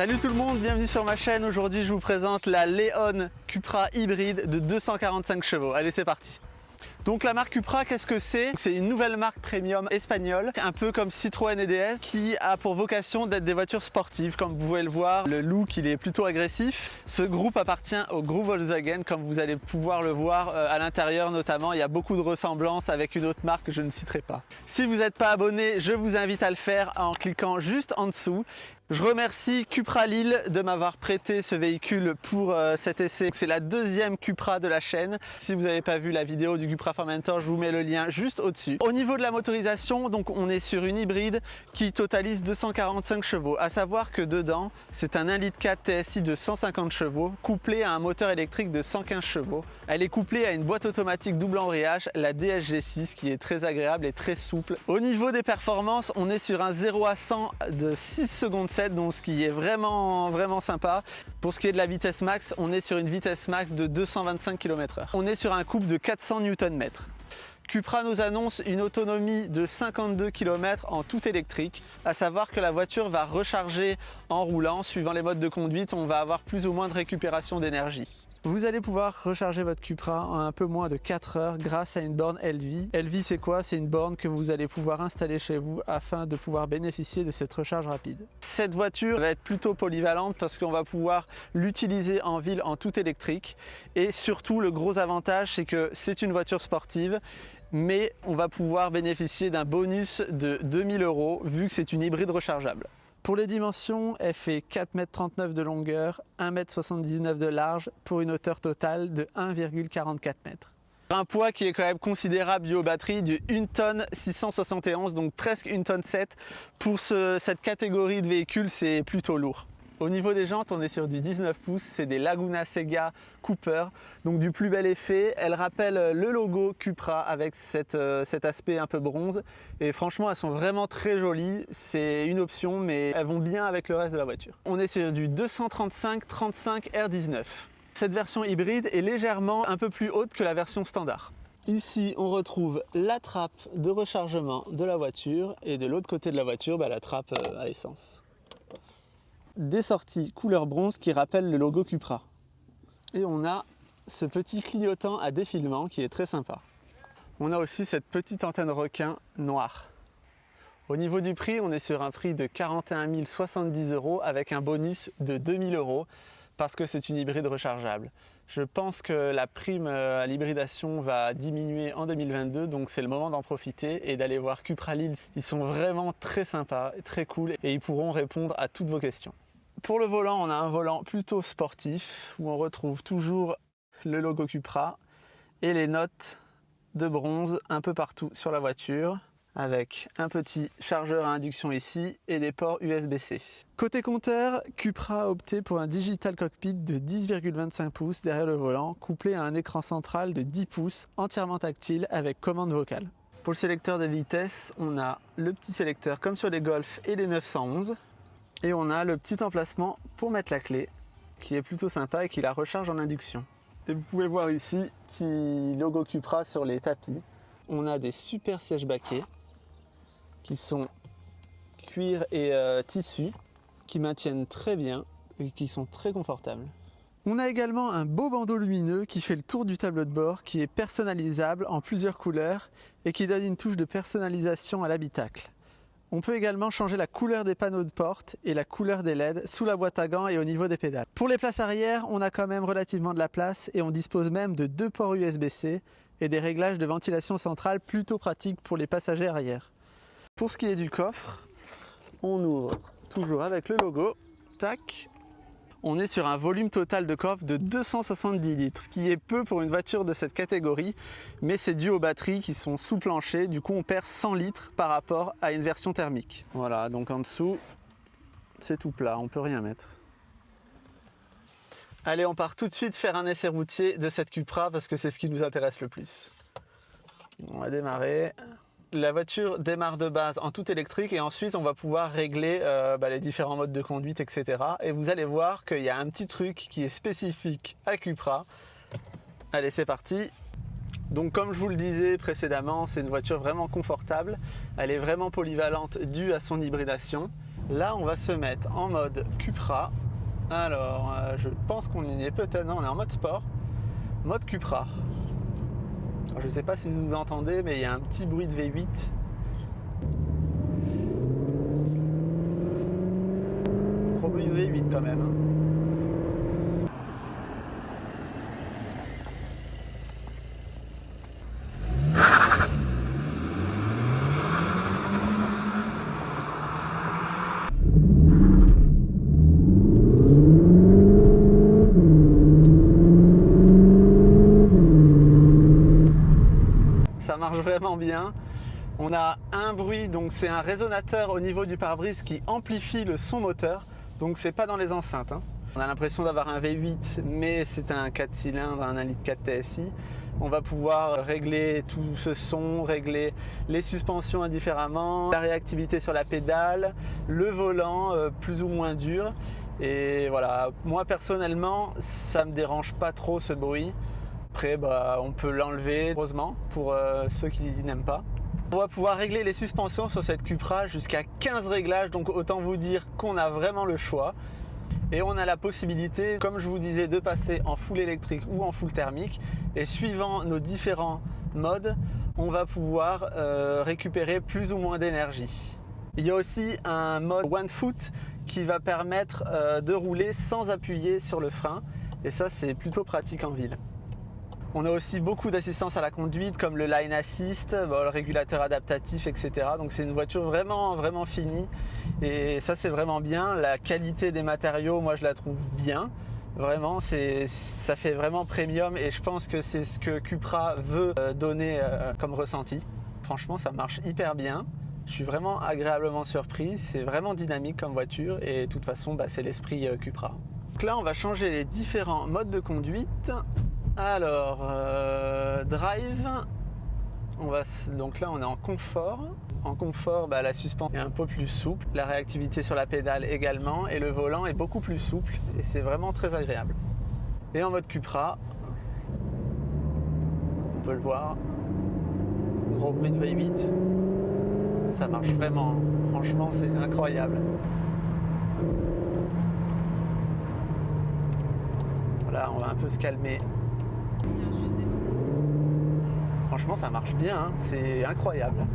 Salut tout le monde, bienvenue sur ma chaîne. Aujourd'hui je vous présente la Leon Cupra hybride de 245 chevaux. Allez, c'est parti. Donc la marque Cupra, qu'est-ce que c'est? C'est une nouvelle marque premium espagnole, un peu comme Citroën et DS, qui a pour vocation d'être des voitures sportives. Comme vous pouvez le voir, le look il est plutôt agressif. Ce groupe appartient au groupe Volkswagen, comme vous allez pouvoir le voir à l'intérieur notamment. Il y a beaucoup de ressemblances avec une autre marque que je ne citerai pas. Si vous n'êtes pas abonné, je vous invite à le faire en cliquant juste en dessous. Je remercie Cupra Lille de m'avoir prêté ce véhicule pour cet essai. C'est la deuxième Cupra de la chaîne. Si vous n'avez pas vu la vidéo du Cupra Formentor, je vous mets le lien juste au-dessus. Au niveau de la motorisation, donc on est sur une hybride qui totalise 245 chevaux. À savoir que dedans, c'est un 1,4 litre TSI de 150 chevaux couplé à un moteur électrique de 115 chevaux. Elle est couplée à une boîte automatique double embrayage, la DSG6, qui est très agréable et très souple. Au niveau des performances, on est sur un 0 à 100 de 6 secondes 7, donc ce qui est vraiment sympa. Pour ce qui est de la vitesse max, on est sur une vitesse max de 225 km/h. On est sur un couple de 400 Nm. Cupra nous annonce une autonomie de 52 km en tout électrique, à savoir que la voiture va recharger en roulant. Suivant les modes de conduite, on va avoir plus ou moins de récupération d'énergie. Vous allez pouvoir recharger votre Cupra en un peu moins de 4 heures grâce à une borne Elvi. Elvi, c'est quoi? C'est une borne que vous allez pouvoir installer chez vous afin de pouvoir bénéficier de cette recharge rapide. Cette voiture va être plutôt polyvalente parce qu'on va pouvoir l'utiliser en ville en tout électrique. Et surtout, le gros avantage, c'est que c'est une voiture sportive, mais on va pouvoir bénéficier d'un bonus de 2000 € vu que c'est une hybride rechargeable. Pour les dimensions, elle fait 4,39 m de longueur, 1,79 m de large pour une hauteur totale de 1,44 m. Un poids qui est quand même considérable dû aux batteries, de 1 tonne 671, donc presque 1 tonne 7. Pour cette catégorie de véhicules, c'est plutôt lourd. Au niveau des jantes, on est sur du 19 pouces, c'est des Laguna Seca Cooper, donc du plus bel effet. Elles rappellent le logo Cupra avec cet aspect un peu bronze. Et franchement, elles sont vraiment très jolies. C'est une option, mais elles vont bien avec le reste de la voiture. On est sur du 235/35 R19. Cette version hybride est légèrement un peu plus haute que la version standard. Ici, on retrouve la trappe de rechargement de la voiture et de l'autre côté de la voiture, la trappe à essence. Des sorties couleur bronze qui rappellent le logo Cupra. Et on a ce petit clignotant à défilement qui est très sympa. On a aussi cette petite antenne requin noire. Au niveau du prix, on est sur un prix de 41 070 € avec un bonus de 2000 € parce que c'est une hybride rechargeable. Je pense que la prime à l'hybridation va diminuer en 2022, donc c'est le moment d'en profiter et d'aller voir Cupra Lille. Ils sont vraiment très sympas, très cool et ils pourront répondre à toutes vos questions. Pour le volant, on a un volant plutôt sportif où on retrouve toujours le logo Cupra et les notes de bronze un peu partout sur la voiture avec un petit chargeur à induction ici et des ports USB-C. Côté compteur, Cupra a opté pour un digital cockpit de 10,25 pouces derrière le volant, couplé à un écran central de 10 pouces entièrement tactile avec commande vocale. Pour le sélecteur de vitesse, on a le petit sélecteur comme sur les Golf et les 911. Et on a le petit emplacement pour mettre la clé, qui est plutôt sympa et qui la recharge en induction. Et vous pouvez voir ici, petit logo Cupra sur les tapis. On a des super sièges baquets, qui sont cuir et tissu, qui maintiennent très bien et qui sont très confortables. On a également un beau bandeau lumineux qui fait le tour du tableau de bord, qui est personnalisable en plusieurs couleurs et qui donne une touche de personnalisation à l'habitacle. On peut également changer la couleur des panneaux de porte et la couleur des LED sous la boîte à gants et au niveau des pédales. Pour les places arrière, on a quand même relativement de la place et on dispose même de 2 ports USB-C et des réglages de ventilation centrale plutôt pratiques pour les passagers arrière. Pour ce qui est du coffre, on ouvre toujours avec le logo. Tac. On est sur un volume total de coffre de 270 litres, ce qui est peu pour une voiture de cette catégorie, mais c'est dû aux batteries qui sont sous plancher, du coup on perd 100 litres par rapport à une version thermique. Voilà, donc en dessous, c'est tout plat, on peut rien mettre. Allez, on part tout de suite faire un essai routier de cette Cupra parce que c'est ce qui nous intéresse le plus. On va démarrer. La voiture démarre de base en tout électrique et ensuite on va pouvoir régler les différents modes de conduite, etc. Et vous allez voir qu'il y a un petit truc qui est spécifique à Cupra. Allez, c'est parti. Donc comme je vous le disais précédemment, c'est une voiture vraiment confortable. Elle est vraiment polyvalente due à son hybridation. Là, on va se mettre en mode Cupra. Alors, je pense qu'on y est peut-être. Non, on est en mode sport. Mode Cupra. Alors, je ne sais pas si vous entendez, mais il y a un petit bruit de V8. Gros bruit de V8 quand même. Ça marche vraiment bien. On a un bruit, donc c'est un résonateur au niveau du pare-brise qui amplifie le son moteur, donc c'est pas dans les enceintes, hein. On a l'impression d'avoir un V8, mais c'est un 4 cylindres, un 1,4 litre TSI. On va pouvoir régler tout ce son, régler les suspensions indifféremment, la réactivité sur la pédale, le volant plus ou moins dur. Et voilà, moi personnellement, ça me dérange pas trop ce bruit. Après, on peut l'enlever, heureusement, pour ceux qui n'aiment pas. On va pouvoir régler les suspensions sur cette Cupra jusqu'à 15 réglages, donc autant vous dire qu'on a vraiment le choix. Et on a la possibilité, comme je vous disais, de passer en full électrique ou en full thermique. Et suivant nos différents modes, on va pouvoir récupérer plus ou moins d'énergie. Il y a aussi un mode One Foot qui va permettre de rouler sans appuyer sur le frein. Et ça, c'est plutôt pratique en ville. On a aussi beaucoup d'assistance à la conduite comme le Line Assist, le régulateur adaptatif, etc. Donc c'est une voiture vraiment finie et ça c'est vraiment bien. La qualité des matériaux, moi je la trouve bien. Vraiment, ça fait vraiment premium et je pense que c'est ce que Cupra veut donner comme ressenti. Franchement, ça marche hyper bien. Je suis vraiment agréablement surpris. C'est vraiment dynamique comme voiture et de toute façon, c'est l'esprit Cupra. Donc là, on va changer les différents modes de conduite. Alors, drive, donc là on est en confort. En confort, la suspension est un peu plus souple, la réactivité sur la pédale également, et le volant est beaucoup plus souple et c'est vraiment très agréable. Et en mode Cupra, on peut le voir, gros bruit de V8, ça marche vraiment, franchement c'est incroyable. Voilà, on va un peu se calmer. Franchement, ça marche bien, hein. C'est incroyable.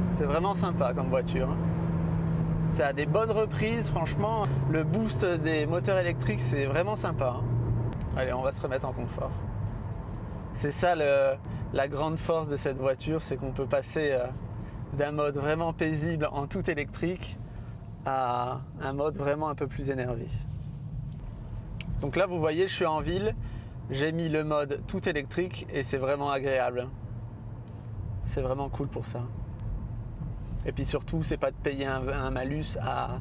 C'est vraiment sympa comme voiture. Ça a des bonnes reprises, franchement. Le boost des moteurs électriques, c'est vraiment sympa. Allez, on va se remettre en confort. C'est ça la grande force de cette voiture, c'est qu'on peut passer d'un mode vraiment paisible en tout électrique à un mode vraiment un peu plus énervé. Donc là vous voyez, je suis en ville, j'ai mis le mode tout électrique et c'est vraiment agréable. C'est vraiment cool pour ça. Et puis surtout, c'est pas de payer un malus à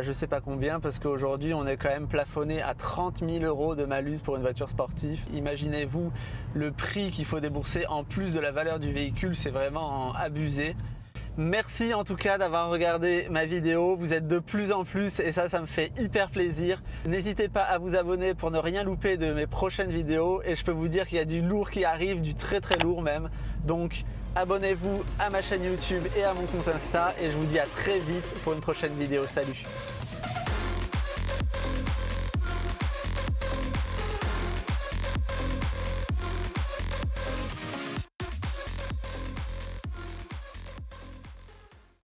je sais pas combien, parce qu'aujourd'hui on est quand même plafonné à 30 000 € de malus pour une voiture sportive. Imaginez-vous le prix qu'il faut débourser en plus de la valeur du véhicule, c'est vraiment abusé. Merci en tout cas d'avoir regardé ma vidéo, vous êtes de plus en plus et ça me fait hyper plaisir. N'hésitez pas à vous abonner pour ne rien louper de mes prochaines vidéos et je peux vous dire qu'il y a du lourd qui arrive, du très lourd même. Donc abonnez-vous à ma chaîne YouTube et à mon compte Insta et je vous dis à très vite pour une prochaine vidéo. Salut!